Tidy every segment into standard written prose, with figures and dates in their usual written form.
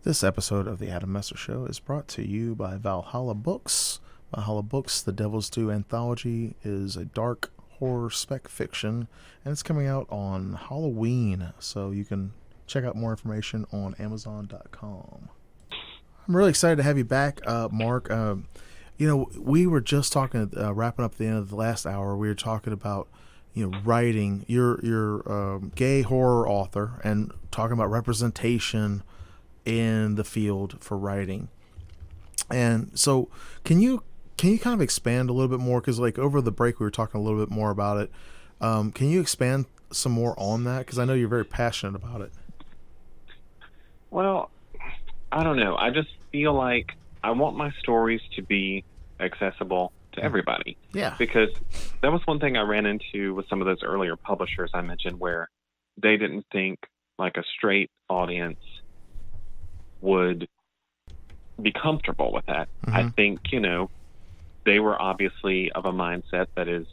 This episode of the Adam Messer Show is brought to you by Valhalla Books. Valhalla Books, The Devil's Due Anthology, is a dark horror spec fiction, and it's coming out on Halloween, so you can check out more information on Amazon.com. I'm really excited to have you back, Mark. We were just talking, wrapping up the end of the last hour, we were talking about writing. You're a gay horror author and talking about representation in the field for writing. And so can you kind of expand a little bit more, because like over the break we were talking a little bit more about it. Can you expand some more on that, because I know you're very passionate about it? Well, I don't know, I just feel like I want my stories to be accessible to everybody. Yeah, because that was one thing I ran into with some of those earlier publishers I mentioned, where they didn't think like a straight audience would be comfortable with that. Mm-hmm. I think, they were obviously of a mindset that is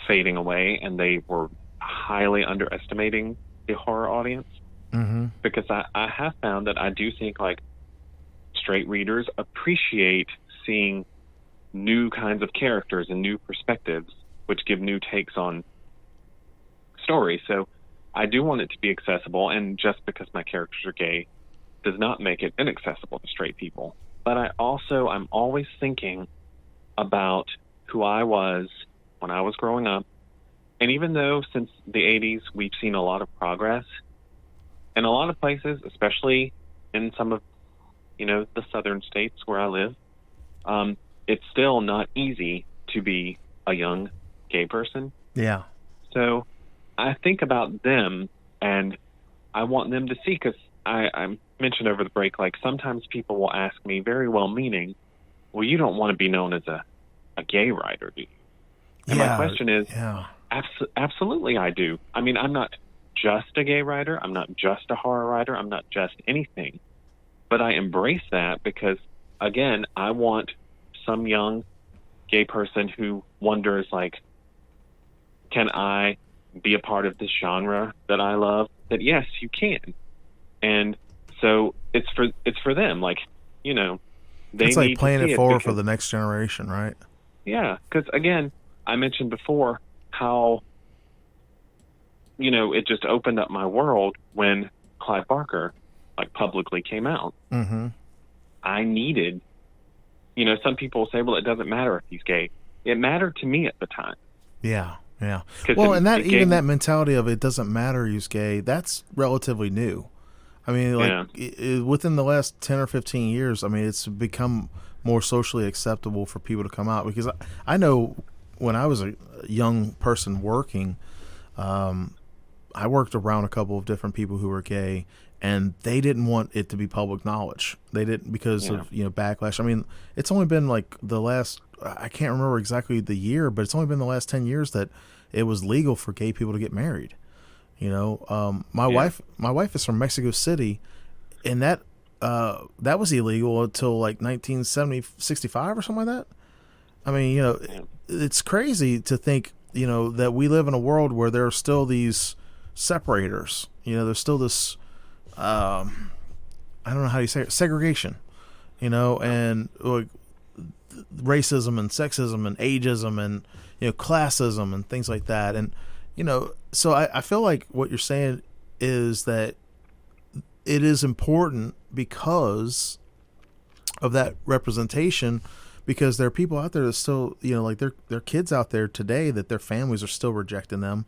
fading away, and they were highly underestimating the horror audience. Mm-hmm. Because I have found that I do think like straight readers appreciate seeing new kinds of characters and new perspectives, which give new takes on stories. So I do want it to be accessible, and just because my characters are gay does not make it inaccessible to straight people. But I'm always thinking about who I was when I was growing up. And even though since the 80s we've seen a lot of progress in a lot of places, especially in some of, the southern states where I live, it's still not easy to be a young gay person. Yeah. So I think about them, and I want them to see, because I mentioned over the break, like sometimes people will ask me, very well-meaning, well, you don't want to be known as a gay writer, do you? And my question is, absolutely I do. I mean, I'm not just a gay writer. I'm not just a horror writer. I'm not just anything. But I embrace that because, again, I want some young gay person who wonders, like, can I be a part of this genre that I love? That yes, you can. And so it's for them, like, they it's like need playing to see it forward because, for the next generation, right? Yeah, because again, I mentioned before how it just opened up my world when Clive Barker like publicly came out. Mm-hmm. I needed, some people say, well, it doesn't matter if he's gay. It mattered to me at the time. Yeah. Well, and that mentality of it doesn't matter he's gay, that's relatively new. I mean, like within the last 10 or 15 years, I mean, it's become more socially acceptable for people to come out. Because I know when I was a young person working, I worked around a couple of different people who were gay, and they didn't want it to be public knowledge. They didn't, because of backlash. I mean, it's only been like the last, I can't remember exactly the year, but it's only been the last 10 years that it was legal for gay people to get married. My wife is from Mexico City, and that was illegal until like 65 or something like that. I mean, it's crazy to think, that we live in a world where there are still these separators. There's still this, I don't know how you say it, segregation, and like racism and sexism and ageism and, classism and things like that. And, so I feel like what you're saying is that it is important because of that representation, because there are people out there that still, like there are kids out there today that their families are still rejecting them.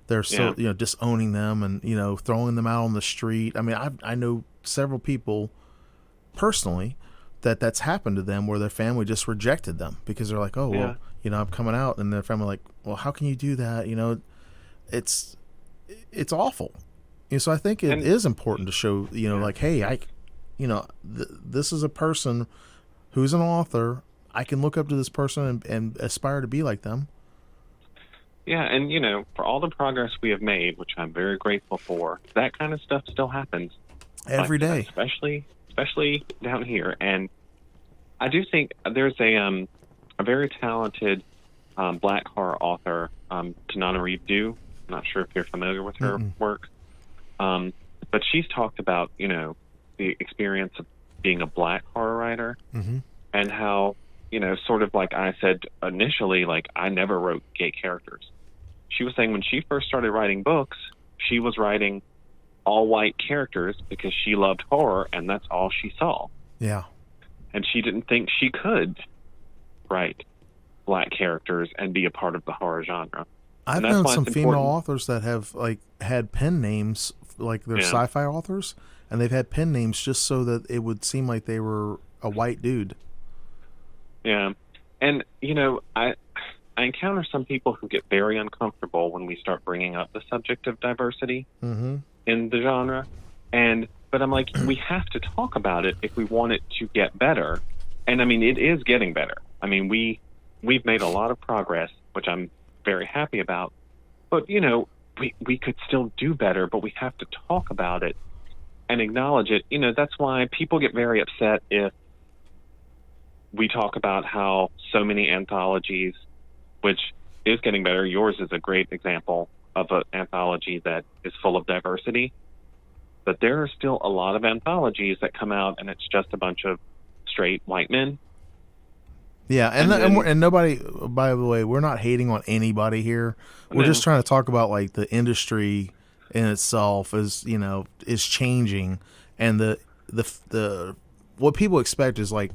They're still, disowning them and, throwing them out on the street. I mean, I know several people personally that's happened to them where their family just rejected them because they're like, oh, well, I'm coming out. And their family like, well, how can you do that? It's awful. So I think it is important to show, like, hey, this is a person who's an author. I can look up to this person and aspire to be like them. Yeah, and, for all the progress we have made, which I'm very grateful for, that kind of stuff still happens. Every day. Especially down here. And I do think there's a very talented black horror author, Tanana Reeve-Dew. I'm not sure if you're familiar with her work. But she's talked about, the experience of being a Black horror writer, mm-hmm. and how, sort of like I said initially, like I never wrote gay characters. She was saying when she first started writing books, she was writing all white characters because she loved horror and that's all she saw. Yeah. And she didn't think she could write Black characters and be a part of the horror genre. I've known some female authors that have like had pen names, like they're sci-fi authors, and they've had pen names just so that it would seem like they were a white dude. Yeah. And, I encounter some people who get very uncomfortable when we start bringing up the subject of diversity mm-hmm. in the genre. But I'm like, we have to talk about it if we want it to get better. And I mean, it is getting better. I mean, we've made a lot of progress, which I'm very happy about. But, we could still do better, but we have to talk about it and acknowledge it. That's why people get very upset if we talk about how so many anthologies, which is getting better. Yours is a great example of an anthology that is full of diversity. But there are still a lot of anthologies that come out and it's just a bunch of straight white men. Yeah, and nobody, by the way, we're not hating on anybody here. We're just trying to talk about like the industry in itself is changing, and the what people expect is like,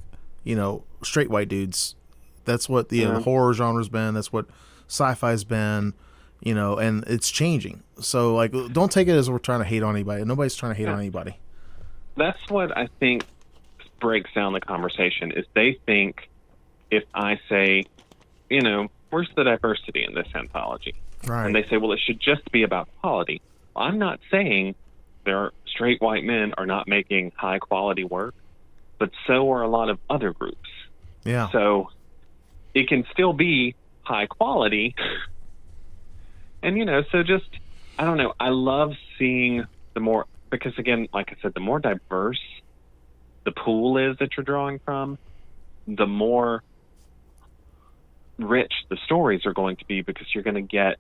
straight white dudes. That's what the horror genre's been. That's what sci-fi's been, and it's changing. So like, don't take it as we're trying to hate on anybody. Nobody's trying to hate on anybody. That's what I think breaks down the conversation is they think if I say, where's the diversity in this anthology? Right. And they say, well, it should just be about quality. Well, I'm not saying straight white men are not making high quality work, but so are a lot of other groups. Yeah. So it can still be high quality. And, so just, I don't know. I love seeing because again, like I said, the more diverse the pool is that you're drawing from, the more rich the stories are going to be because you're going to get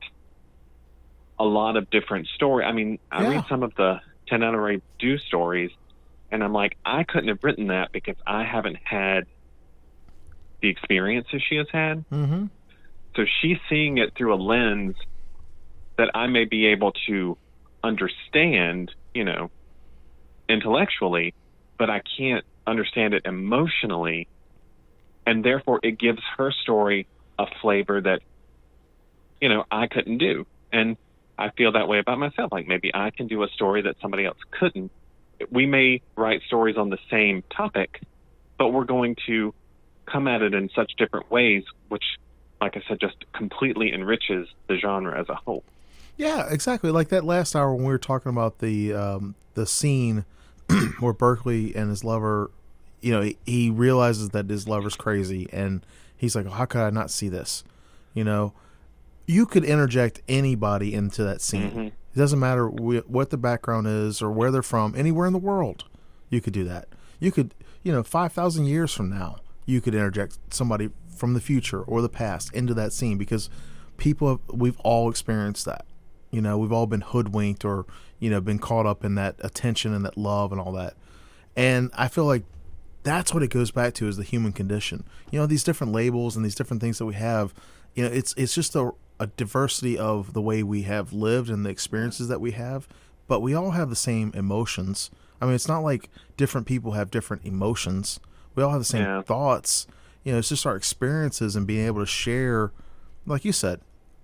a lot of different stories. I mean, I read some of the Tenere Do stories and I'm like, I couldn't have written that because I haven't had the experiences she has had. Mm-hmm. So she's seeing it through a lens that I may be able to understand, intellectually, but I can't understand it emotionally. And therefore it gives her story a flavor that, I couldn't do. And I feel that way about myself. Like maybe I can do a story that somebody else couldn't. We may write stories on the same topic, but we're going to come at it in such different ways, which, like I said, just completely enriches the genre as a whole. Yeah, exactly. Like that last hour when we were talking about the scene where Berkeley and his lover, he realizes that his lover's crazy, and he's like, how could I not see this? You could interject anybody into that scene. Mm-hmm. It doesn't matter what the background is or where they're from. Anywhere in the world, you could do that. You could, 5,000 years from now, you could interject somebody from the future or the past into that scene because we've all experienced that. We've all been hoodwinked or, been caught up in that attention and that love and all that. And I feel like that's what it goes back to is the human condition. These different labels and these different things that we have, it's just a diversity of the way we have lived and the experiences that we have, but we all have the same emotions. I mean, it's not like different people have different emotions. We all have the same thoughts. It's just our experiences and being able to share, like you said,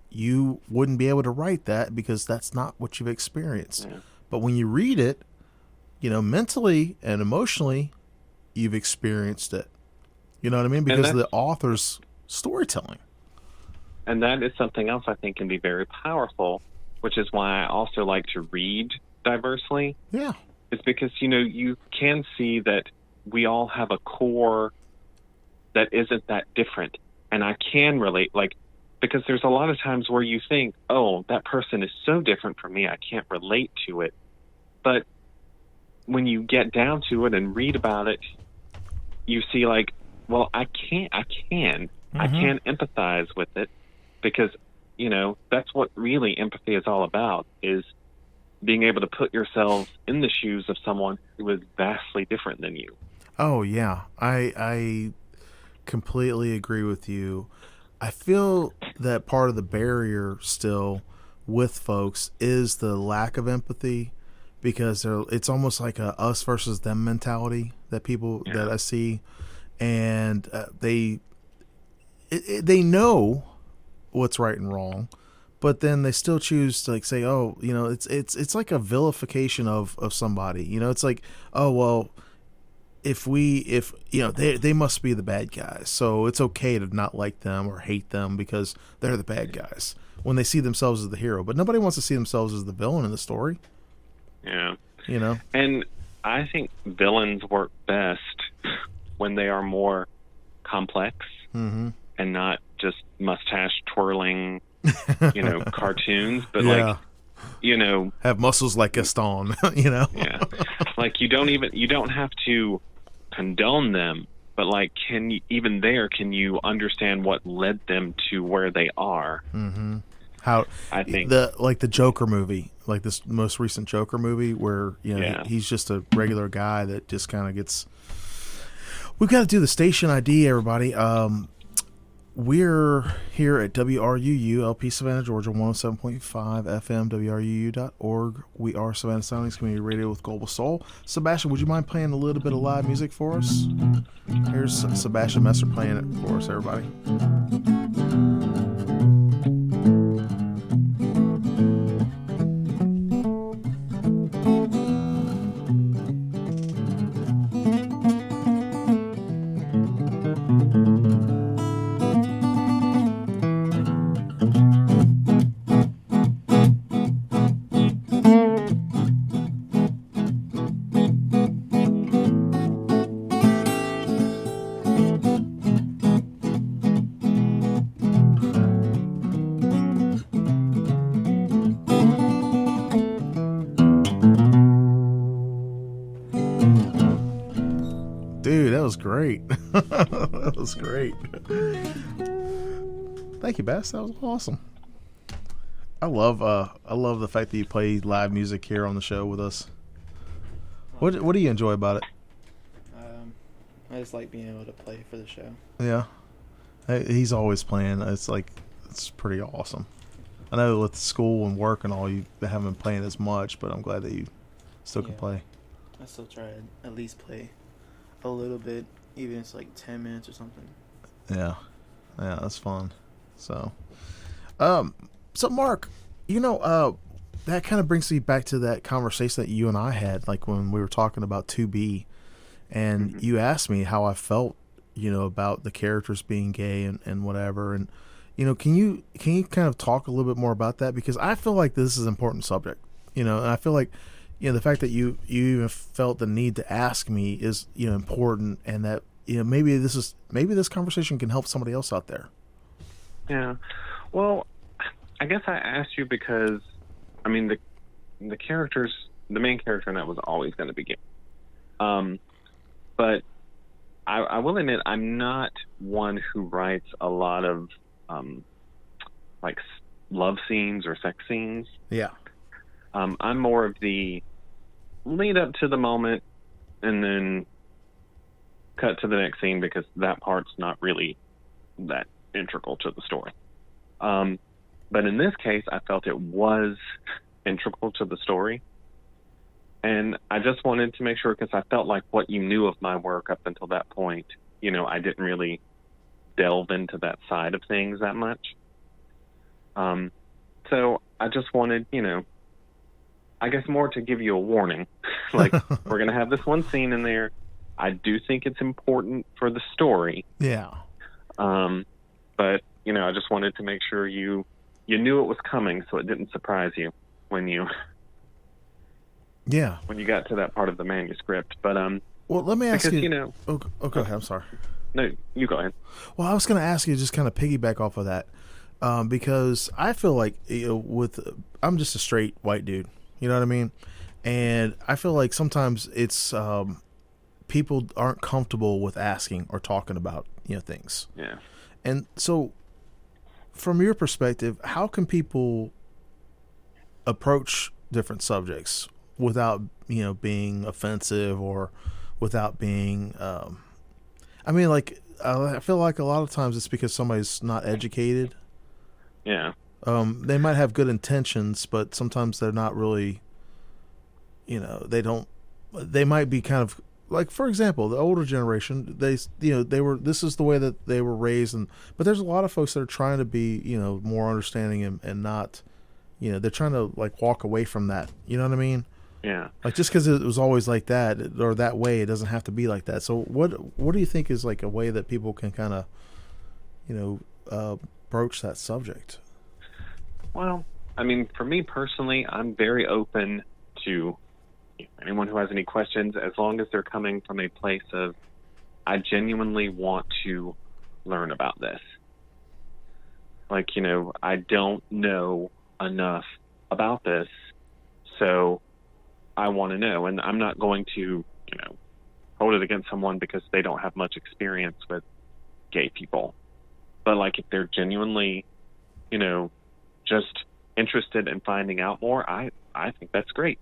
you wouldn't be able to write that because that's not what you've experienced. Yeah. But when you read it, mentally and emotionally, you've experienced it. You know what I mean? Because of the author's storytelling. And that is something else I think can be very powerful, which is why I also like to read diversely. Yeah. It's because, you can see that we all have a core that isn't that different. And I can relate, because there's a lot of times where you think, oh, that person is so different from me, I can't relate to it. But when you get down to it and read about it, you see well, I can empathize with it because, that's what really empathy is all about, is being able to put yourself in the shoes of someone who is vastly different than you. Oh yeah, I completely agree with you. I feel that part of the barrier still with folks is the lack of empathy, because it's almost like a us versus them mentality that people that I see, and they know what's right and wrong, but then they still choose to like say, oh, you know, it's like a vilification of somebody. You know, it's like, oh well, if you know, they must be the bad guys, so it's okay to not like them or hate them because they're the bad guys when they see themselves as the hero. But nobody wants to see themselves as the villain in the story. Yeah. You know? And I think villains work best when they are more complex and not just mustache twirling, you know, cartoons, but like, you know, have muscles like Gaston, you know? Yeah. Like you don't have to condone them, but like, can you understand what led them to where they are? Mm-hmm. How I think the Joker movie, like this most recent Joker movie, where you know he's just a regular guy that just kind of gets. We've got to do the station ID, everybody. We're here at WRUU, LP Savannah, Georgia, 107.5 FM, WRUU.org. We are Savannah Soundings Community Radio with Global Soul. Sebastian, would you mind playing a little bit of live music for us? Here's Sebastian Messer playing it for us, everybody. Great. That was great. Thank you, Bess. That was awesome. I love the fact that you play live music here on the show with us. What do you enjoy about it? I just like being able to play for the show. Yeah. He's always playing. It's pretty awesome. I know with school and work and all, you haven't been playing as much, but I'm glad that you still can play. I still try to at least play a little bit, even if it's like 10 minutes or something. Yeah, that's fun. So Mark, you know, that kind of brings me back to that conversation that you and I had, like when we were talking about 2B, and you asked me how I felt, you know, about the characters being gay and whatever, and you know, can you kind of talk a little bit more about that, because I feel like this is an important subject, you know, and I feel like, you know, the fact that you even felt the need to ask me is, you know, important, and that, you know, maybe this conversation can help somebody else out there. Yeah. Well, I guess I asked you because, I mean, the main character in that was always going to be gay. But I will admit I'm not one who writes a lot of like love scenes or sex scenes. Yeah. I'm more of the lead up to the moment and then cut to the next scene, because that part's not really that integral to the story. But in this case, I felt it was integral to the story. And I just wanted to make sure, because I felt like what you knew of my work up until that point, you know, I didn't really delve into that side of things that much. So I just wanted, you know, I guess more to give you a warning. Like, we're going to have this one scene in there. I do think it's important for the story. Yeah. But, you know, I just wanted to make sure you knew it was coming, so it didn't surprise you when you got to that part of the manuscript. But well, let me ask you know. Oh, go ahead. I'm sorry. No, you go ahead. Well, I was going to ask you, just kind of piggyback off of that, because I feel like, you know, I'm just a straight white dude. You know what I mean? And I feel like sometimes it's people aren't comfortable with asking or talking about, you know, things. Yeah. And so, from your perspective, how can people approach different subjects without, being offensive or without being, I mean, like, I feel like a lot of times it's because somebody's not educated. Yeah. They might have good intentions, but sometimes they're not really, they might be kind of like, for example, the older generation, this is the way that they were raised. But there's a lot of folks that are trying to be, more understanding and not, they're trying to like walk away from that. You know what I mean? Yeah. Like, just because it was always like that or that way, it doesn't have to be like that. So what do you think is like a way that people can kind of, broach that subject? Well, I mean, for me personally, I'm very open to anyone who has any questions, as long as they're coming from a place of, I genuinely want to learn about this. Like, I don't know enough about this, so I want to know. And I'm not going to, hold it against someone because they don't have much experience with gay people. But, like, if they're genuinely, just interested in finding out more, I think that's great.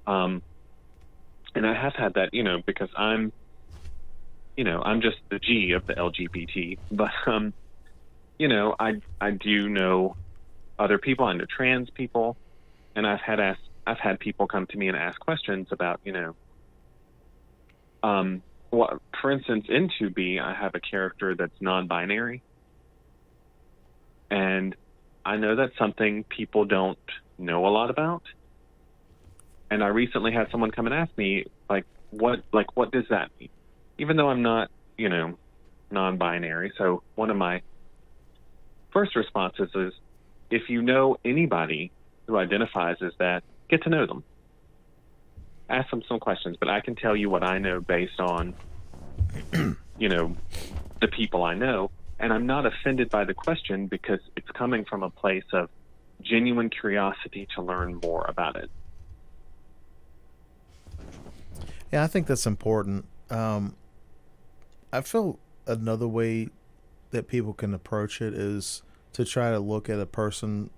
And I have had that, because I'm just the G of the LGBT, but, I do know other people. I know trans people, and I've had people come to me and ask questions about, for instance, in 2B, I have a character that's non-binary, and I know that's something people don't know a lot about. And I recently had someone come and ask me, what does that mean? Even though I'm not, non-binary. So one of my first responses is, if you know anybody who identifies as that, get to know them. Ask them some questions, but I can tell you what I know based on, the people I know. And I'm not offended by the question because it's coming from a place of genuine curiosity to learn more about it. Yeah, I think that's important. I feel another way that people can approach it is to try to look at a person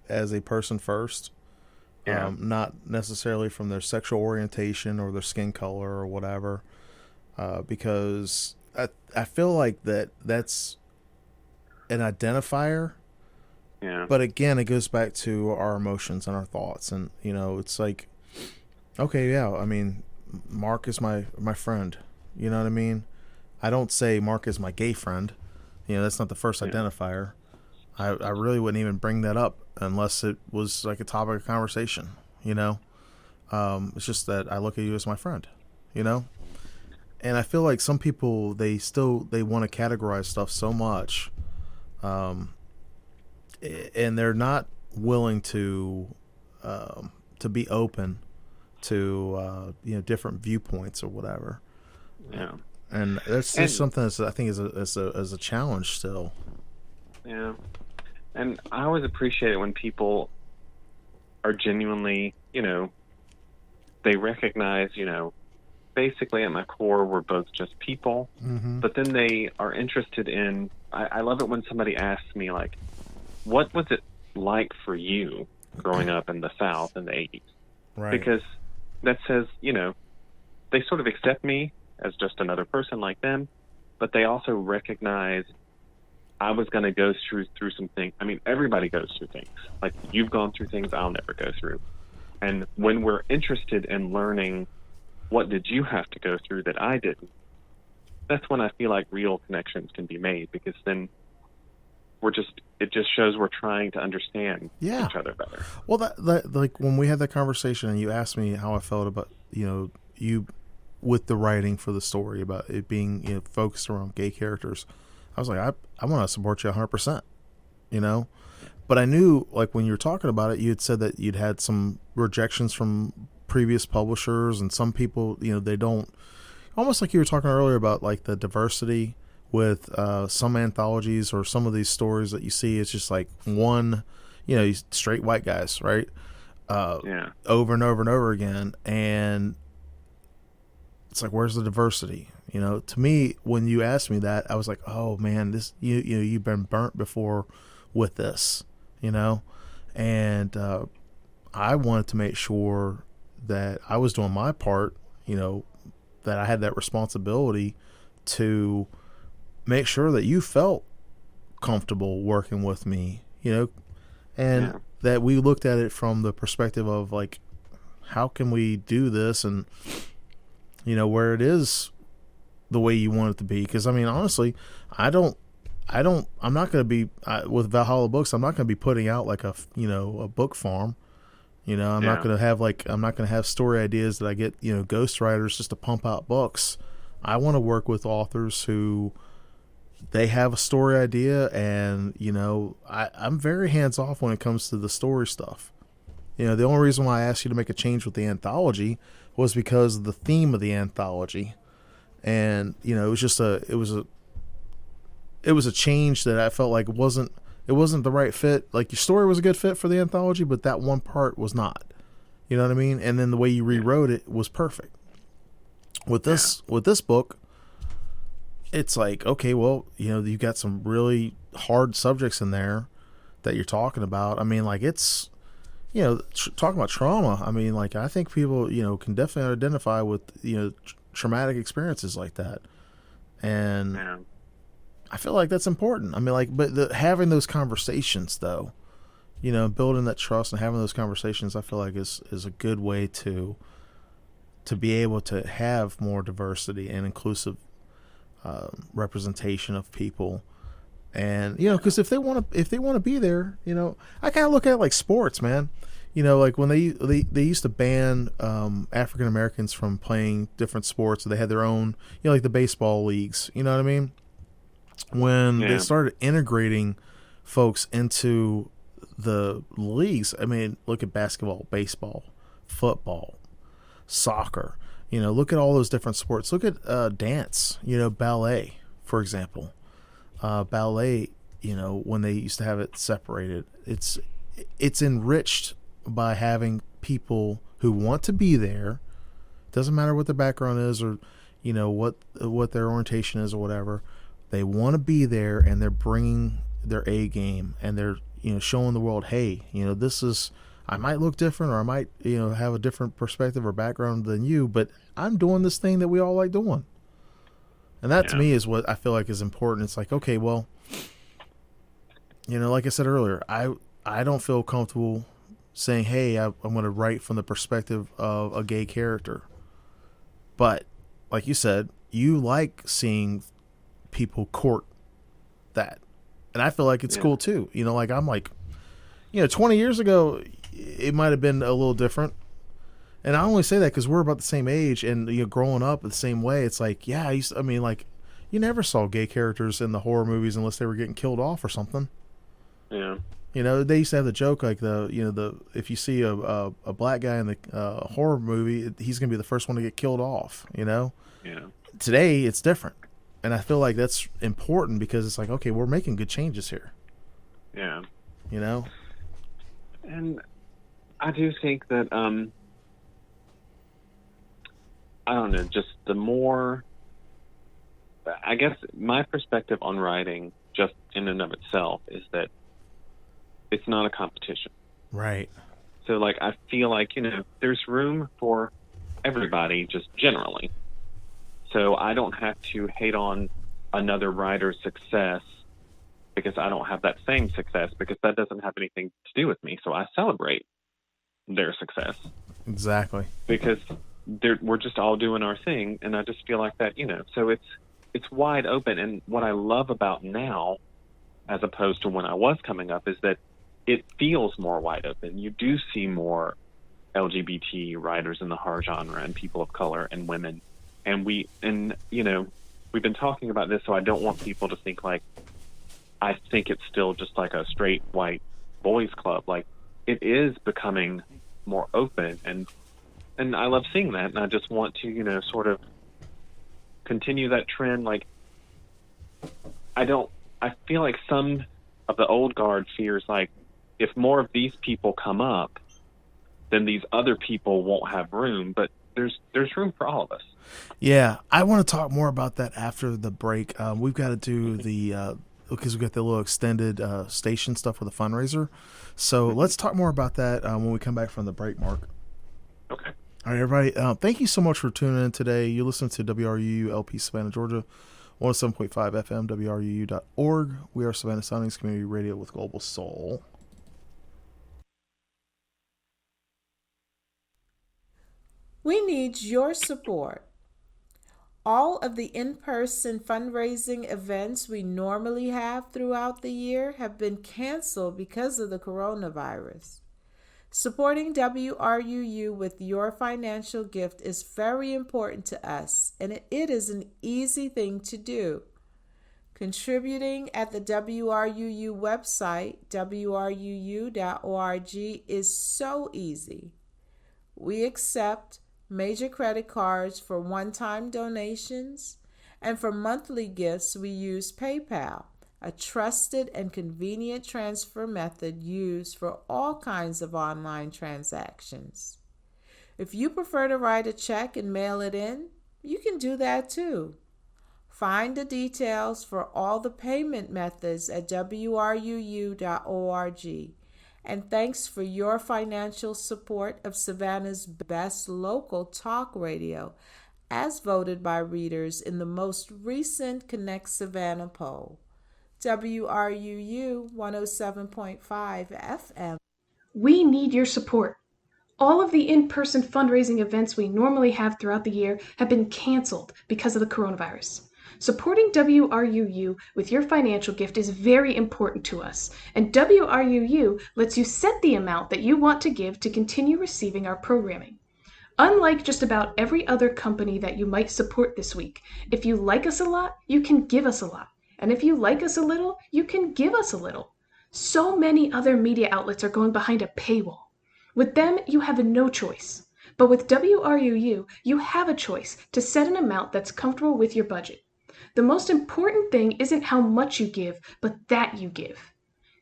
as a person first. Yeah. Not necessarily from their sexual orientation or their skin color or whatever. Because I feel like that's an identifier. Yeah. But again, it goes back to our emotions and our thoughts. And, it's like, okay, yeah, I mean, Mark is my friend. You know what I mean? I don't say Mark is my gay friend. That's not the first identifier. I really wouldn't even bring that up unless it was like a topic of conversation. It's just that I look at you as my friend. And I feel like some people, they want to categorize stuff so much, and they're not willing to be open to different viewpoints or whatever. Yeah. And that's just something that I think is a challenge still. Yeah. And I always appreciate it when people are genuinely, they recognize, basically at my core, we're both just people, but then they are interested in, I love it when somebody asks me, like, what was it like for you growing up in the South in the 80s? Right. Because that says, they sort of accept me as just another person like them, but they also recognize I was going to go through some things. I mean, everybody goes through things. Like, you've gone through things I'll never go through. And when we're interested in learning, what did you have to go through that I didn't? That's when I feel like real connections can be made, because then it just shows we're trying to understand each other better. Well, that like when we had that conversation and you asked me how I felt about, you with the writing for the story, about it being, focused around gay characters, I was like, I want to support you 100%, but I knew, like, when you were talking about it, you had said that you'd had some rejections from previous publishers, and some people, they don't, almost like you were talking earlier about, like, the diversity with some anthologies or some of these stories that you see. It's just like one, these straight white guys, right? Over and over and over again. And it's like, where's the diversity? To me, when you asked me that, I was like, oh man, this, you've been burnt before with this, and I wanted to make sure that I was doing my part, that I had that responsibility to make sure that you felt comfortable working with me, and that we looked at it from the perspective of like, how can we do this, and where it is the way you want it to be. Because I mean, honestly, I'm not going to be with Valhalla Books. I'm not going to be putting out like a book farm. I'm not going to have story ideas that I get ghostwriters just to pump out books. I want to work with authors who they have a story idea, and I'm very hands off when it comes to the story stuff. The only reason why I asked you to make a change with the anthology was because of the theme of the anthology, and it was a change that I felt like it wasn't the right fit. Like, your story was a good fit for the anthology, but that one part was not. You know what I mean? And then the way you rewrote it was perfect. With this book, it's like, okay, well, you got some really hard subjects in there that you're talking about. I mean, like, it's, talking about trauma. I mean, like, I think people, can definitely identify with, traumatic experiences like that. And I feel like that's important. I mean, like, but having those conversations, though, building that trust and having those conversations, I feel like is a good way to be able to have more diversity and inclusive representation of people. And because if they want to be there, I kind of look at it like sports, man. Like when they used to ban African Americans from playing different sports, they had their own, like the baseball leagues. You know what I mean? When they started integrating folks into the leagues, I mean, look at basketball, baseball, football, soccer. Look at all those different sports. Look at dance. Ballet, for example. Ballet. When they used to have it separated, it's enriched by having people who want to be there. Doesn't matter what their background is, or what their orientation is, or whatever. They want to be there, and they're bringing their A game, and they're showing the world, hey, this is, I might look different, or I might have a different perspective or background than you, but I'm doing this thing that we all like doing. And that to me is what I feel like is important. It's like, okay, well, like I said earlier, I don't feel comfortable saying, hey, I'm going to write from the perspective of a gay character. But like you said, you like seeing people court that. And I feel like it's cool too. Like I'm like, 20 years ago, it might have been a little different. And I only say that because we're about the same age, and growing up the same way. It's like, you never saw gay characters in the horror movies unless they were getting killed off or something. Yeah. They used to have the joke like if you see a black guy in the horror movie, he's gonna be the first one to get killed off. Yeah. Today it's different, and I feel like that's important because it's like, okay, we're making good changes here. Yeah. And I do think that I don't know, just the more, I guess my perspective on writing just in and of itself is that it's not a competition. Right. So, like, I feel like, there's room for everybody just generally. So I don't have to hate on another writer's success because I don't have that same success, because that doesn't have anything to do with me. So I celebrate their success. Exactly. Because we're just all doing our thing, and I just feel like that, so it's wide open. And what I love about now, as opposed to when I was coming up, is that it feels more wide open. You do see more LGBT writers in the horror genre, and people of color, and women. And we've been talking about this, so I don't want people to think like I think it's still just like a straight white boys club. Like, it is becoming more open, and I love seeing that, and I just want to, sort of continue that trend. Like, I feel like some of the old guard fears, like, if more of these people come up, then these other people won't have room, but there's room for all of us. Yeah, I want to talk more about that after the break. We've got to do because we got the little extended station stuff with the fundraiser. So let's talk more about that when we come back from the break, Mark. Okay. All right, everybody. Thank you so much for tuning in today. You listen to WRUU LP Savannah, Georgia, 107.5 FM, WRUU.org. We are Savannah Soundings Community Radio with Global Soul. We need your support. All of the in-person fundraising events we normally have throughout the year have been canceled because of the coronavirus. Supporting WRUU with your financial gift is very important to us, and it is an easy thing to do. Contributing at the WRUU website, wruu.org, is so easy. We accept major credit cards for one-time donations, and for monthly gifts we use PayPal, a trusted and convenient transfer method used for all kinds of online transactions. If you prefer to write a check and mail it in, you can do that too. Find the details for all the payment methods at wruu.org. And thanks for your financial support of Savannah's best local talk radio, as voted by readers in the most recent Connect Savannah poll. WRUU 107.5 FM. We need your support. All of the in-person fundraising events we normally have throughout the year have been canceled because of the coronavirus. Supporting WRUU with your financial gift is very important to us, and WRUU lets you set the amount that you want to give to continue receiving our programming. Unlike just about every other company that you might support this week, if you like us a lot, you can give us a lot. And if you like us a little, you can give us a little. So many other media outlets are going behind a paywall. With them, you have no choice. But with WRUU, you have a choice to set an amount that's comfortable with your budget. The most important thing isn't how much you give, but that you give.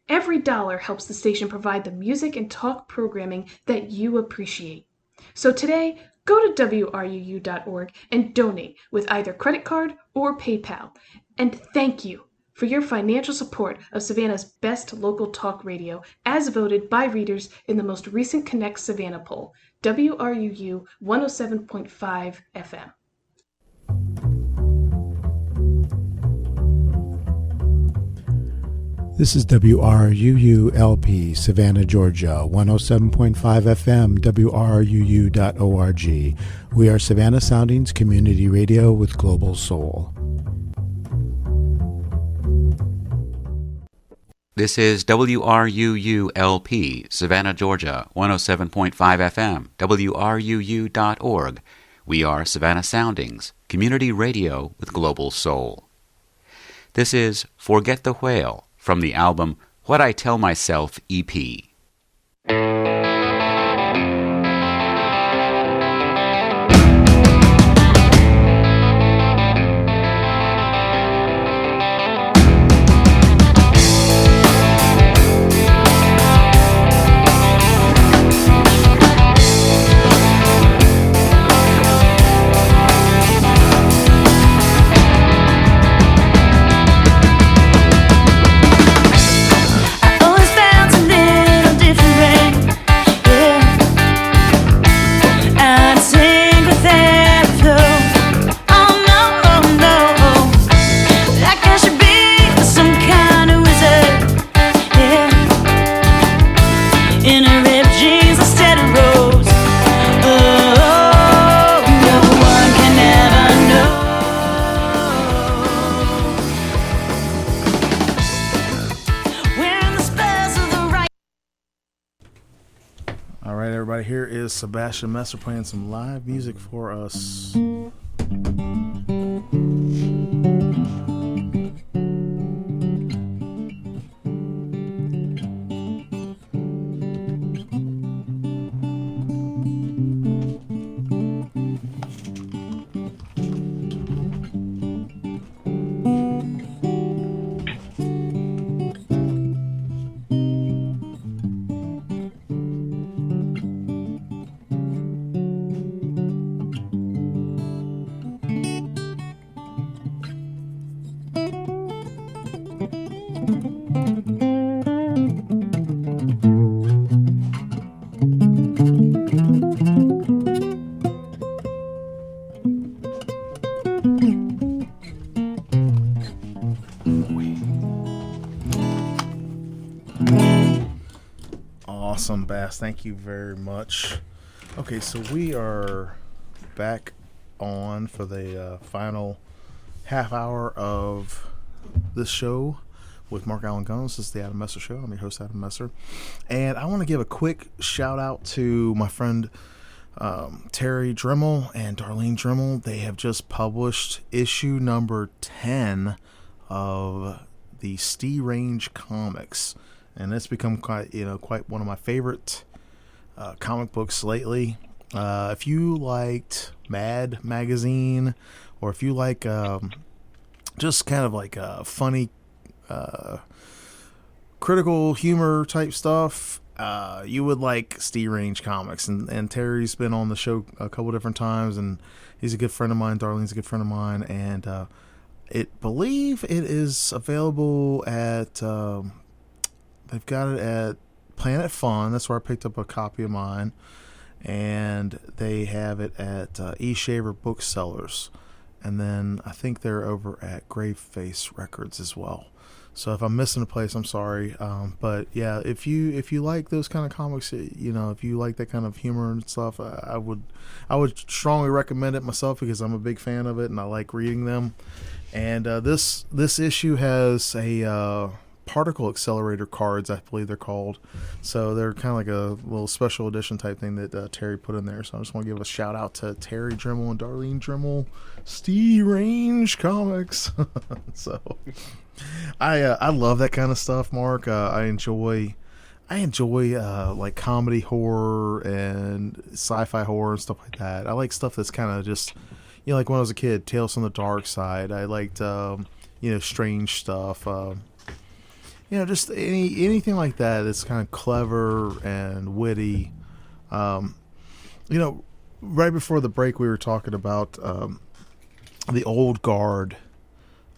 Every dollar helps the station provide the music and talk programming that you appreciate. So today, go to WRUU.org and donate with either credit card or PayPal. And thank you for your financial support of Savannah's best local talk radio, as voted by readers in the most recent Connect Savannah poll, WRUU 107.5 FM. This is WRUU-LP, Savannah, Georgia, 107.5 FM, WRUU.org. We are Savannah Soundings Community Radio with Global Soul. This is WRUU-LP, Savannah, Georgia, 107.5 FM, WRUU.org. We are Savannah Soundings, Community Radio with Global Soul. This is Forget the Whale, from the album What I Tell Myself EP. Here is Sebastian Messer playing some live music for us. Awesome, Bass. Thank you very much. Okay, so we are back on for the final half hour of this show with Mark Allan Gunnells. This is the Adam Messer Show. I'm your host, Adam Messer. And I want to give a quick shout out to my friend Terry Dremel and Darlene Dremel. They have just published issue number 10 of the Stee Range comics. And it's become quite one of my favorite comic books lately. If you liked Mad Magazine, or if you like just kind of like funny critical humor type stuff, you would like Stee Range comics. And Terry's been on the show a couple different times, and he's a good friend of mine. Darlene's a good friend of mine, and believe it is available at they've got it at Planet Fun. That's where I picked up a copy of mine. And they have it at E-Shaver Booksellers. And then I think they're over at Graveface Records as well. So if I'm missing a place, I'm sorry. But yeah, if you like those kind of comics, if you like that kind of humor and stuff, I would strongly recommend it myself, because I'm a big fan of it and I like reading them. And this issue has a particle accelerator cards, I believe they're called. So they're kind of like a little special edition type thing that Terry put in there. So I just want to give a shout out to Terry Dremel and Darlene Dremel, Stee Range Comics. So I love that kind of stuff, Mark. I enjoy like comedy horror and sci-fi horror and stuff like that. I like stuff that's kind of just, like when I was a kid, Tales from the Dark Side. I liked strange stuff. Just anything like that that's kind of clever and witty. Right before the break, we were talking about the old guard,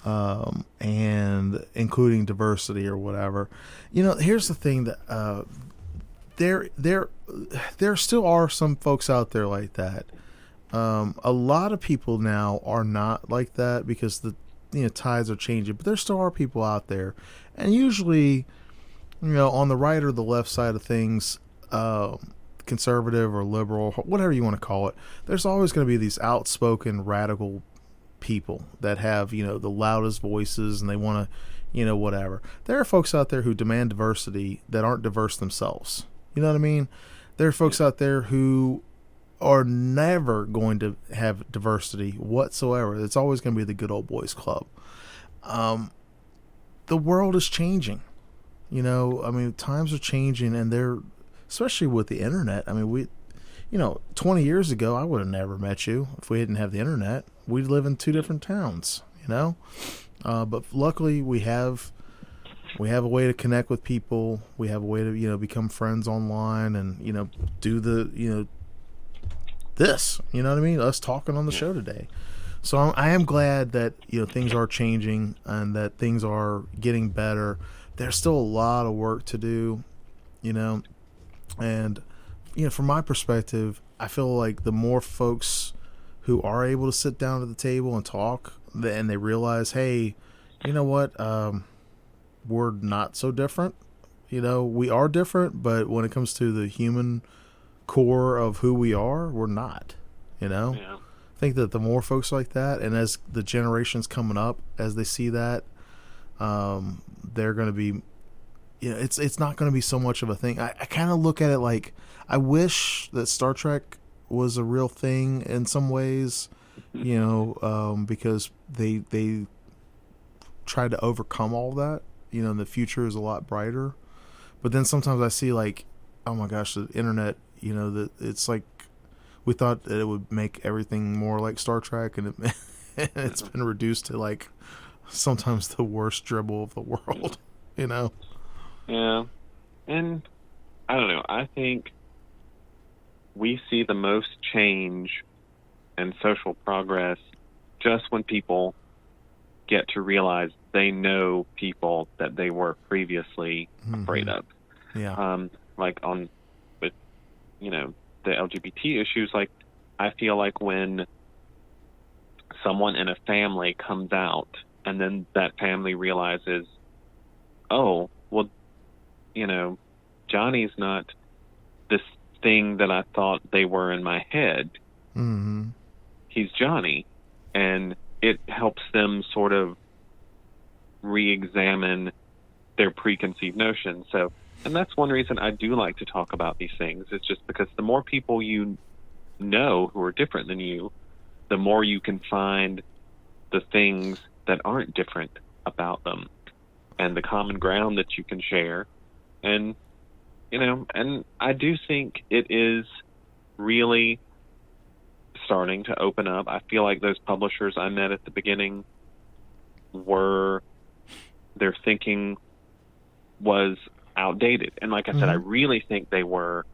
and including diversity or whatever. Here's the thing, that there still are some folks out there like that. A lot of people now are not like that, because the tides are changing, but there still are people out there. And usually, on the right or the left side of things, conservative or liberal, whatever you want to call it, there's always going to be these outspoken, radical people that have, the loudest voices, and they want to, whatever. There are folks out there who demand diversity that aren't diverse themselves. You know what I mean? There are folks out there who are never going to have diversity whatsoever. It's always going to be the good old boys club. The world is changing. Times are changing, and they're, especially with the internet. 20 years ago, I would have never met you if we didn't have the internet. We'd live in two different towns, but luckily we have a way to connect with people. We have a way to, become friends online, and, do the, this, us talking on the show today. So I am glad that, things are changing and that things are getting better. There's still a lot of work to do, and, from my perspective, I feel like the more folks who are able to sit down at the table and talk, and they realize, hey, you know what, we're not so different. We are different, but when it comes to the human core of who we are, we're not, Yeah. I think that the more folks like that, and as the generations coming up, as they see that, they're going to be, it's not going to be so much of a thing. I kind of look at it like, I wish that Star Trek was a real thing in some ways, because they tried to overcome all that, and the future is a lot brighter. But then sometimes I see, like, oh my gosh, the internet, that it's like, we thought that it would make everything more like Star Trek, and it's been reduced to, like, sometimes the worst dribble of the world, Yeah. And I don't know. I think we see the most change and social progress just when people get to realize they know people that they were previously afraid of. Yeah. Like with the LGBT issues, like, I feel like when someone in a family comes out and then that family realizes, oh, well, Johnny's not this thing that I thought they were in my head. Mm-hmm. He's Johnny. And it helps them sort of re-examine their preconceived notions. So, and that's one reason I do like to talk about these things. It's just because the more people you know who are different than you, the more you can find the things that aren't different about them and the common ground that you can share. And, you know, and I do think it is really starting to open up. I feel like those publishers I met at the beginning their thinking was outdated. And like I said, I really think they were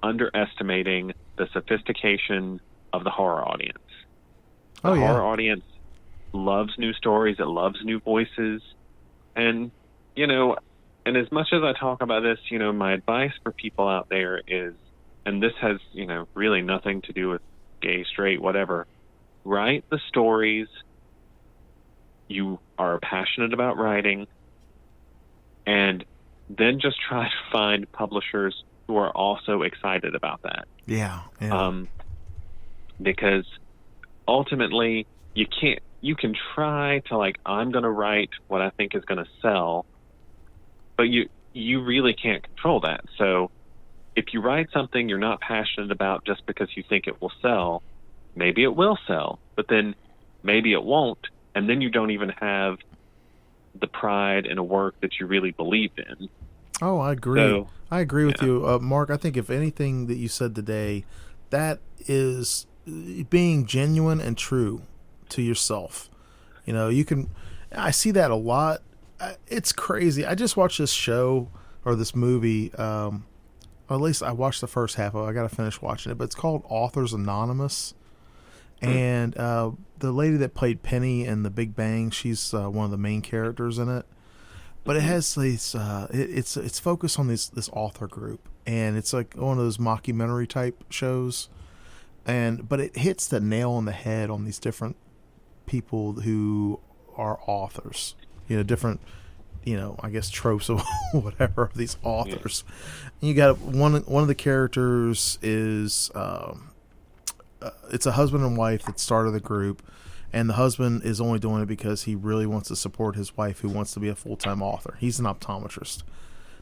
underestimating the sophistication of the horror audience. The horror audience loves new stories. It loves new voices. And, you know, and as much as I talk about this, you know, my advice for people out there is, and this has, you know, really nothing to do with gay, straight, whatever, write the stories you are passionate about writing, and then just try to find publishers who are also excited about that. Yeah. Because ultimately you can try to, like, I'm going to write what I think is going to sell, but you really can't control that. So if you write something you're not passionate about just because you think it will sell, maybe it will sell, but then maybe it won't, and then you don't even have the pride in a work that you really believe in. Oh, I agree. So, I agree with you, Mark. I think if anything that you said today, that is being genuine and true to yourself. You know, I see that a lot. It's crazy. I just watched this show or this movie. Or at least I watched the first half of it. I got to finish watching it, but it's called Authors Anonymous. And the lady that played Penny in The Big Bang, she's one of the main characters in it. But it has these, it's focused on this author group, and it's like one of those mockumentary type shows. But it hits the nail on the head on these different people who are authors. You know, different, you know, I guess tropes of whatever of these authors. And you got one of the characters is it's a husband and wife that started the group, and the husband is only doing it because he really wants to support his wife, who wants to be a full-time author. He's an optometrist.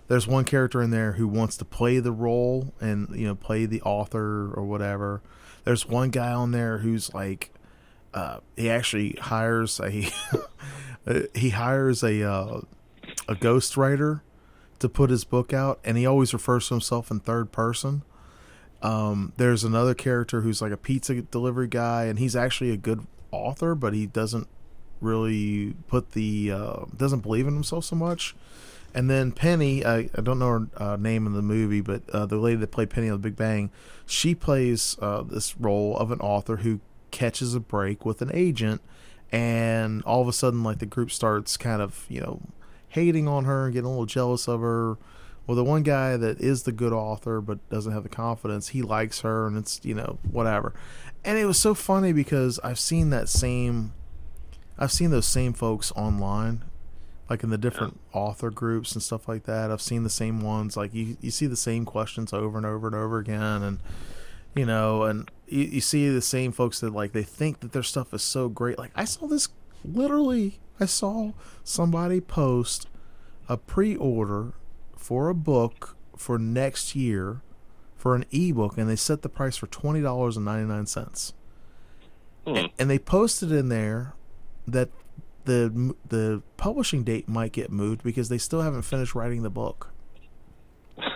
There's one character in there who wants to play the role and, you know, play the author or whatever. There's one guy on there who's like, he actually hires a ghostwriter to put his book out, and he always refers to himself in third person. There's another character who's like a pizza delivery guy, and he's actually a good author, but he doesn't really doesn't believe in himself so much. And then Penny, I don't know her name in the movie, but the lady that played Penny on The Big Bang, she plays this role of an author who catches a break with an agent, and all of a sudden, like, the group starts kind of, you know, hating on her and getting a little jealous of her. Well, the one guy that is the good author but doesn't have the confidence, he likes her, and it's, you know, whatever. And it was so funny because I've seen those same folks online, like in the different author groups and stuff like that. I've seen the same ones. Like, you see the same questions over and over and over again, and, you know, and you see the same folks that, like, they think that their stuff is so great. Like, I saw somebody post a pre-order for a book for next year for an ebook, and they set the price for $20.99. And they posted in there that the publishing date might get moved because they still haven't finished writing the book. And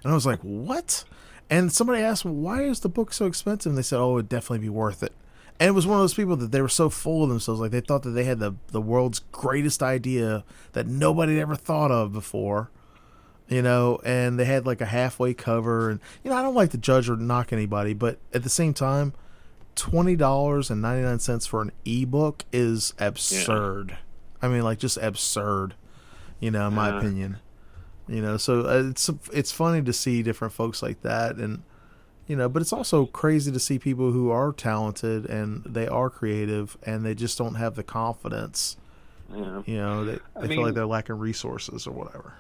I was like, what? And somebody asked, well, why is the book so expensive? And they said, oh, it'd definitely be worth it. And it was one of those people that they were so full of themselves, like they thought that they had the world's greatest idea that nobody had ever thought of before, you know, and they had like a halfway cover. And, you know, I don't like to judge or knock anybody, but at the same time, $20.99 for an ebook is absurd. Yeah. I mean, like, just absurd, you know, in my opinion. You know, so it's funny to see different folks like that, and, you know, but it's also crazy to see people who are talented and they are creative and they just don't have the confidence. Yeah. You know, they feel like they're lacking resources or whatever.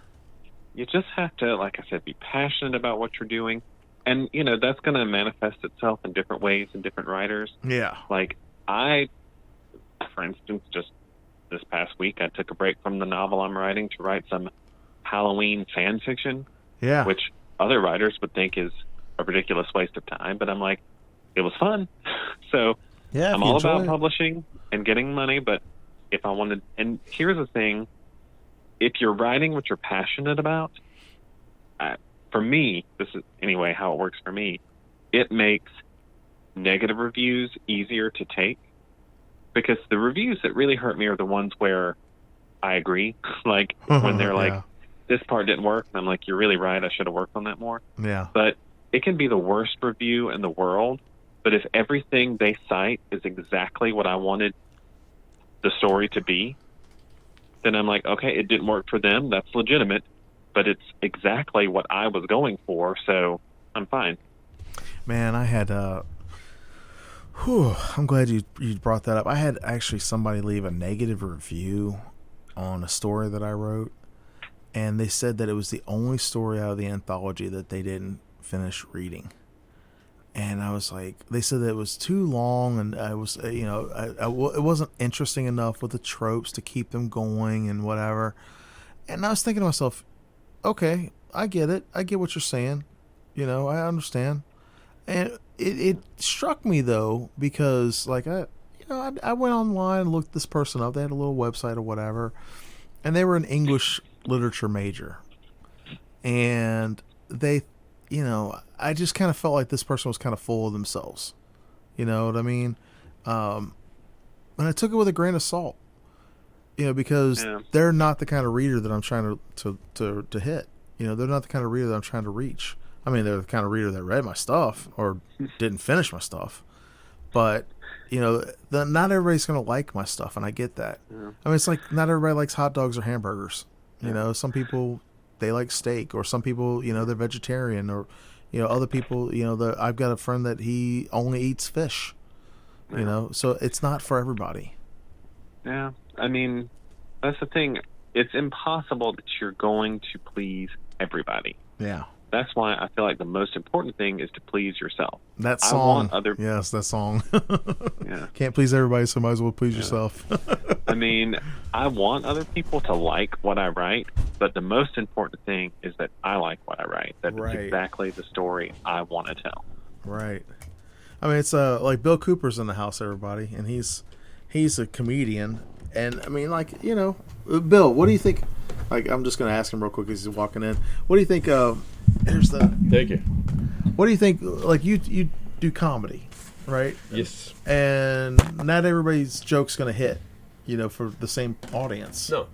you just have to, like I said, be passionate about what you're doing. And, you know, that's going to manifest itself in different ways in different writers. Yeah. Like, for instance, just this past week, I took a break from the novel I'm writing to write some Halloween fan fiction. Yeah. Which other writers would think is a ridiculous waste of time. But I'm like, it was fun. So yeah, I'm all about publishing and getting money. But if I wanted, and here's the thing, if you're writing what you're passionate about, for me, this is anyway how it works for me, it makes negative reviews easier to take, because the reviews that really hurt me are the ones where I agree. Like when they're like, this part didn't work, and I'm like, you're really right, I should have worked on that more. Yeah. But it can be the worst review in the world, but if everything they cite is exactly what I wanted the story to be, then I'm like, okay, it didn't work for them, that's legitimate, but it's exactly what I was going for, so I'm fine. Man, I had I'm glad you brought that up. I had actually somebody leave a negative review on a story that I wrote, and they said that it was the only story out of the anthology that they didn't finish reading. And I was like, they said that it was too long, and I was, you know, it wasn't interesting enough with the tropes to keep them going and whatever. And I was thinking to myself, okay, I get it. I get what you're saying. You know, I understand. And it struck me though, because like I went online and looked this person up. They had a little website or whatever, and they were an English literature major, and they, you know, I just kind of felt like this person was kind of full of themselves. You know what I mean? And I took it with a grain of salt, you know, because they're not the kind of reader that I'm trying to hit. You know, they're not the kind of reader that I'm trying to reach. I mean, they're the kind of reader that read my stuff or didn't finish my stuff. But, you know, not everybody's going to like my stuff, and I get that. Yeah. I mean, it's like not everybody likes hot dogs or hamburgers. You know, some people, they like steak, or some people, you know, they're vegetarian, or, you know, other people, you know, I've got a friend that he only eats fish, you know, so it's not for everybody. Yeah. I mean, that's the thing. It's impossible that you're going to please everybody. Yeah. That's why I feel like the most important thing is to please yourself. That song. Yes, that song. Yeah. Can't please everybody, so might as well please yourself. I mean, I want other people to like what I write, but the most important thing is that I like what I write. That it's exactly the story I want to tell. Right. I mean, it's like Bill Cooper's in the house, everybody, and he's a comedian. And I mean, like, you know, Bill, what do you think? Like, I'm just going to ask him real quick as he's walking in. What do you think? Thank you. What do you think? Like, you do comedy, right? Yes. And not everybody's joke's going to hit, you know, for the same audience. No,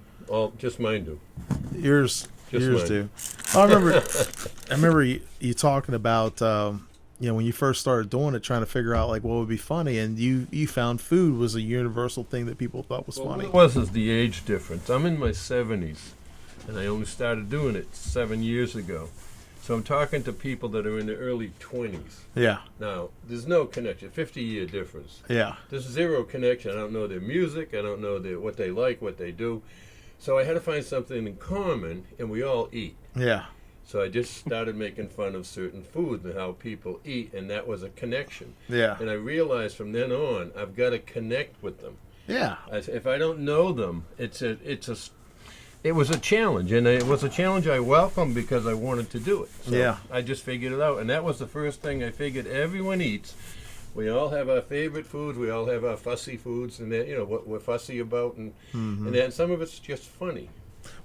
just mine do. Yours mine. do. I remember you talking about. You know, when you first started doing it, trying to figure out like what would be funny, and you found food was a universal thing that people thought was funny. What was the age difference? I'm in my 70s, and I only started doing it 7 years ago. So I'm talking to people that are in their early 20s. Yeah. Now, there's no connection, 50-year difference. Yeah. There's zero connection. I don't know their music. I don't know what they like, what they do. So I had to find something in common, and we all eat. Yeah. So I just started making fun of certain foods and how people eat, and that was a connection. Yeah. And I realized from then on, I've got to connect with them. Yeah. If I don't know them, it was a challenge, and it was a challenge I welcomed because I wanted to do it. So I just figured it out, and that was the first thing I figured. Everyone eats. We all have our favorite foods. We all have our fussy foods, and you know what we're fussy about, and then some of it's just funny.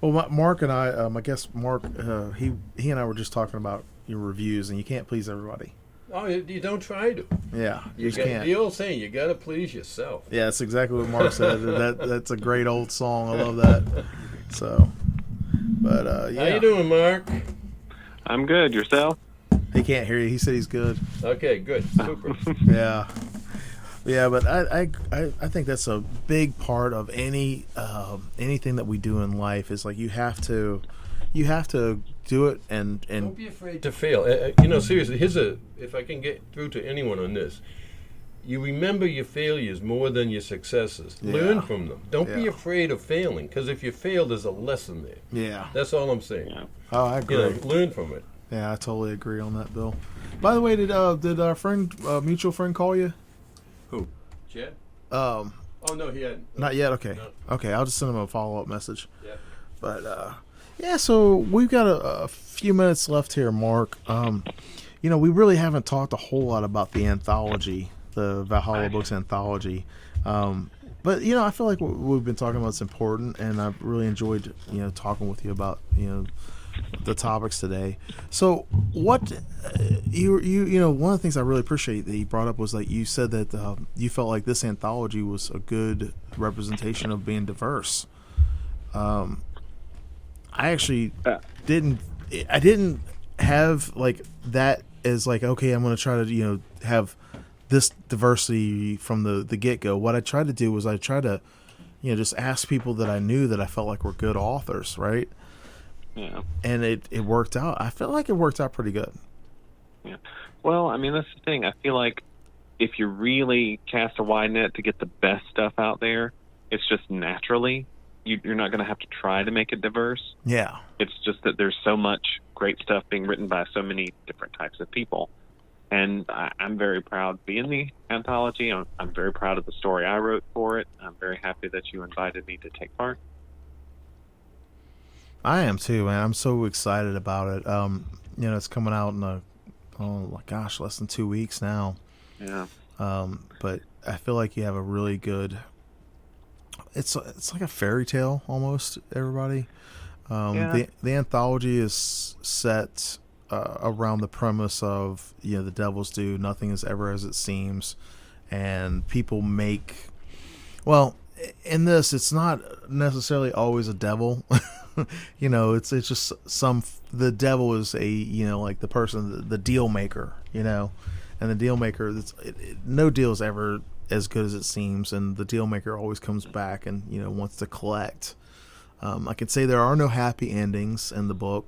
Well, Mark and I guess Mark, he and I were just talking about your reviews, and you can't please everybody. Oh, you don't try to. Yeah, you just can't. The old saying, you got to please yourself. Yeah, that's exactly what Mark said. That's a great old song. I love that. So, but yeah. How you doing, Mark? I'm good. Yourself? He can't hear you. He said he's good. Okay, good. Super. Yeah. Yeah, but I think that's a big part of anything that we do in life is like you have to do it and don't be afraid to fail. You know, seriously, if I can get through to anyone on this, you remember your failures more than your successes. Yeah. Learn from them. Don't be afraid of failing, because if you fail, there's a lesson there. Yeah. That's all I'm saying. Yeah. Oh, I agree. Learn from it. Yeah, I totally agree on that, Bill. By the way, did our mutual friend call you? Who? Chad? Oh, no, he hadn't. Not yet? Okay. No. Okay, I'll just send him a follow-up message. Yeah. But, so we've got a few minutes left here, Mark. We really haven't talked a whole lot about the anthology, the Valhalla Books anthology. But, I feel like what we've been talking about is important, and I've really enjoyed, talking with you about, the topics today. So what one of the things I really appreciate that you brought up was, like, you said that you felt like this anthology was a good representation of being diverse. I actually didn't have like that as like, okay, I'm going to try to have this diversity from the get-go. What I tried to do was I tried to just ask people that I knew that I felt like were good authors, right? Yeah. And it worked out. I felt like it worked out pretty good. Yeah. Well, I mean, that's the thing. I feel like if you really cast a wide net to get the best stuff out there, it's just naturally, you're not going to have to try to make it diverse. Yeah. It's just that there's so much great stuff being written by so many different types of people. And I'm very proud to be in the anthology. I'm very proud of the story I wrote for it. I'm very happy that you invited me to take part. I am too, man. I'm so excited about it. It's coming out in less than 2 weeks now. Yeah. But I feel like you have a really good. It's like a fairy tale almost. Everybody. The anthology is set around the premise of the devils do nothing is ever as it seems, and people make. Well, in this, it's not necessarily always a devil. It's just the devil is like the person, the deal maker, and the deal maker, no deal is ever as good as it seems, and the deal maker always comes back and wants to collect. I can say there are no happy endings in the book.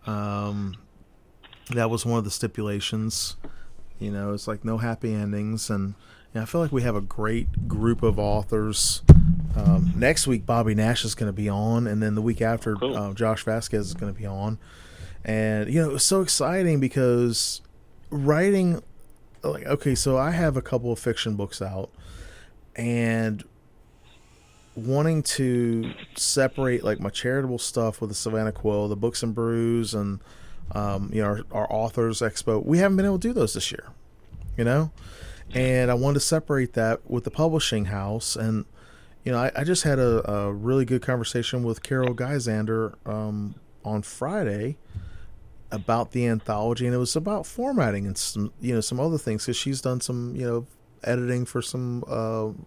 That was one of the stipulations. It's like no happy endings, and I feel like we have a great group of authors. Next week, Bobby Nash is going to be on, and then the week after, Josh Vasquez is going to be on. And, it was so exciting because writing, so I have a couple of fiction books out, and wanting to separate, like, my charitable stuff with the Savannah Quill, the Books and Brews, and, our Authors Expo. We haven't been able to do those this year, And I wanted to separate that with the publishing house. And, I just had a really good conversation with Carol Geisander on Friday about the anthology. And it was about formatting and some other things, because she's done some, editing for some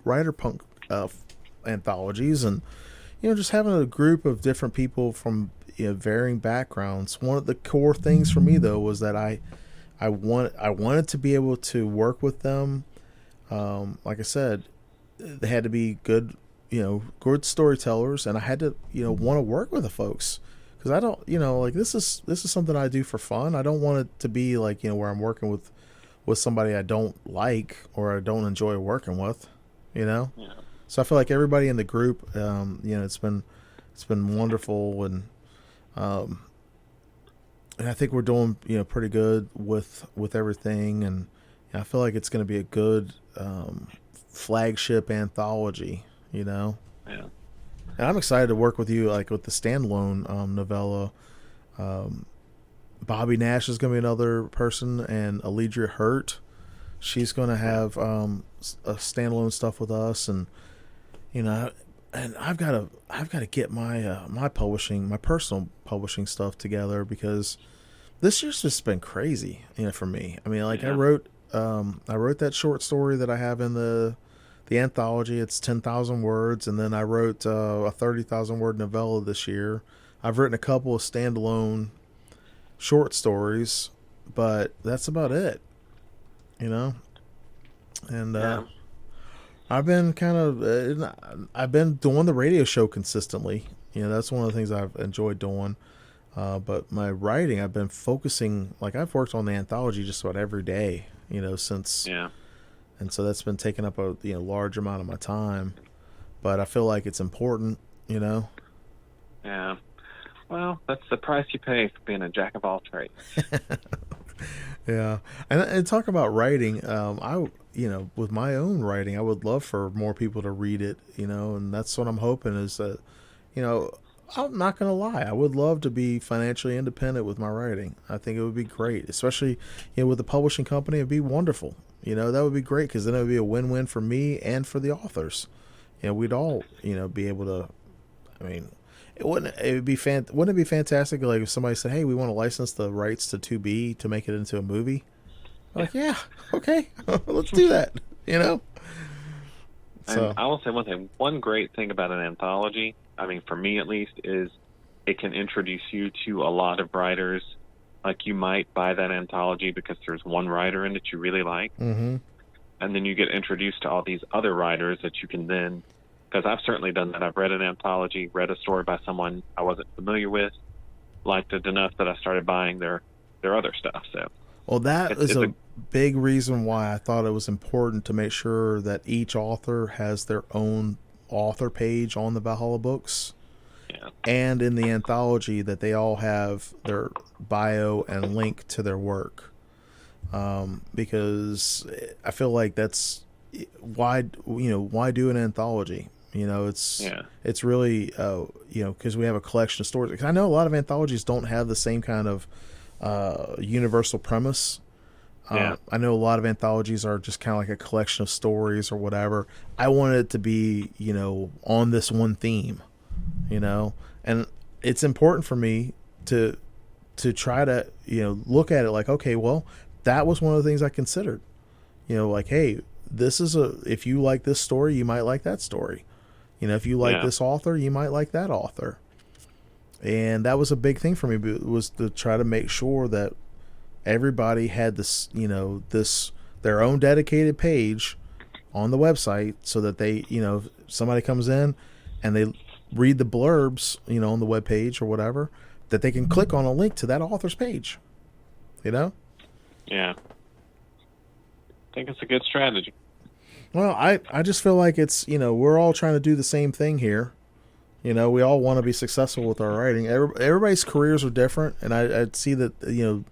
writer punk anthologies. And, just having a group of different people from varying backgrounds. One of the core things for me, though, was that I wanted to be able to work with them. Like I said, they had to be good, good storytellers, and I had to, want to work with the folks, because I don't, this is something I do for fun. I don't want it to be like, where I'm working with somebody I don't like or I don't enjoy working with, Yeah. So I feel like everybody in the group, it's been wonderful, and I think we're doing, pretty good with everything, and I feel like it's going to be a good flagship anthology, Yeah. And I'm excited to work with you, like with the standalone novella. Bobby Nash is going to be another person, and Alidria Hurt, she's going to have a standalone stuff with us, and and I've got to get my personal publishing stuff together, because this year's just been crazy, for me. I mean, like, I wrote that short story that I have in the anthology. It's 10,000 words, and then I wrote a 30,000 word novella this year. I've written a couple of standalone short stories, but that's about it, And I've been I've been doing the radio show consistently. That's one of the things I've enjoyed doing. But my writing, I've been focusing, like, I've worked on the anthology just about every day, since and so that's been taking up a large amount of my time. But I feel like it's important, Yeah. Well, that's the price you pay for being a jack of all trades. Yeah, and talk about writing. With my own writing, I would love for more people to read it. And that's what I'm hoping is that, I'm not going to lie. I would love to be financially independent with my writing. I think it would be great, especially, with the publishing company. It'd be wonderful. That would be great because then it would be a win-win for me and for the authors. We'd all, be able to, wouldn't it be fantastic like if somebody said, hey, we want to license the rights to 2B to make it into a movie? Like, yeah, okay, let's do that, So and I will say one thing. One great thing about an anthology, for me at least, is it can introduce you to a lot of writers. Like, you might buy that anthology because there's one writer in it you really like. Mm-hmm. And then you get introduced to all these other writers that you can then, because I've certainly done that. I've read an anthology, read a story by someone I wasn't familiar with, liked it enough that I started buying their other stuff. So, well, that is a big reason why I thought it was important to make sure that each author has their own author page on the Valhalla books. Yeah. And in the anthology that they all have their bio and link to their work. Because I feel like that's why do an anthology? It's really, because we have a collection of stories. Because I know a lot of anthologies don't have the same kind of universal premise. I know a lot of anthologies are just kind of like a collection of stories or whatever. I wanted it to be, on this one theme, and it's important for me to try to, look at it like, okay, well, that was one of the things I considered, like, hey, this is if you like this story, you might like that story. If you like this author, you might like that author. And that was a big thing for me, was to try to make sure that everybody had this, their own dedicated page on the website, so that they, somebody comes in and they read the blurbs, on the web page or whatever, that they can click on a link to that author's page, Yeah. I think it's a good strategy. Well, I just feel like it's, we're all trying to do the same thing here. We all want to be successful with our writing. Everybody's careers are different, and I see that,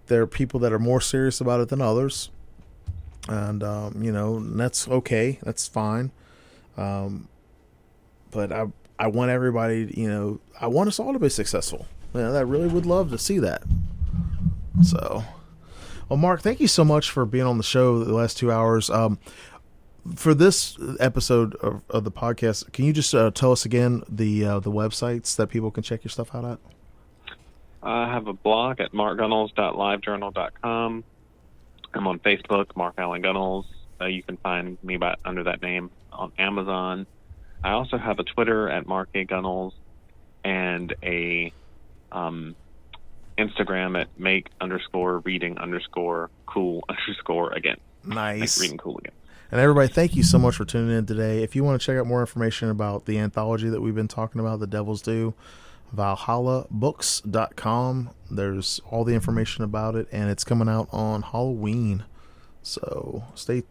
there are people that are more serious about it than others. And, and that's okay. That's fine. But I want everybody, I want us all to be successful. I really would love to see that. So, well, Mark, thank you so much for being on the show the last 2 hours. For this episode of the podcast, can you just tell us again the websites that people can check your stuff out at? I have a blog at markgunnells.livejournal.com. I'm on Facebook, Mark Allan Gunnells. You can find me under that name on Amazon. I also have a Twitter at Mark A. Gunnells and a Instagram at make_reading_cool_again. Nice. Make reading cool again. And everybody, thank you so much for tuning in today. If you want to check out more information about the anthology that we've been talking about, The Devil's Due, valhallabooks.com. There's all the information about it, and it's coming out on Halloween. So stay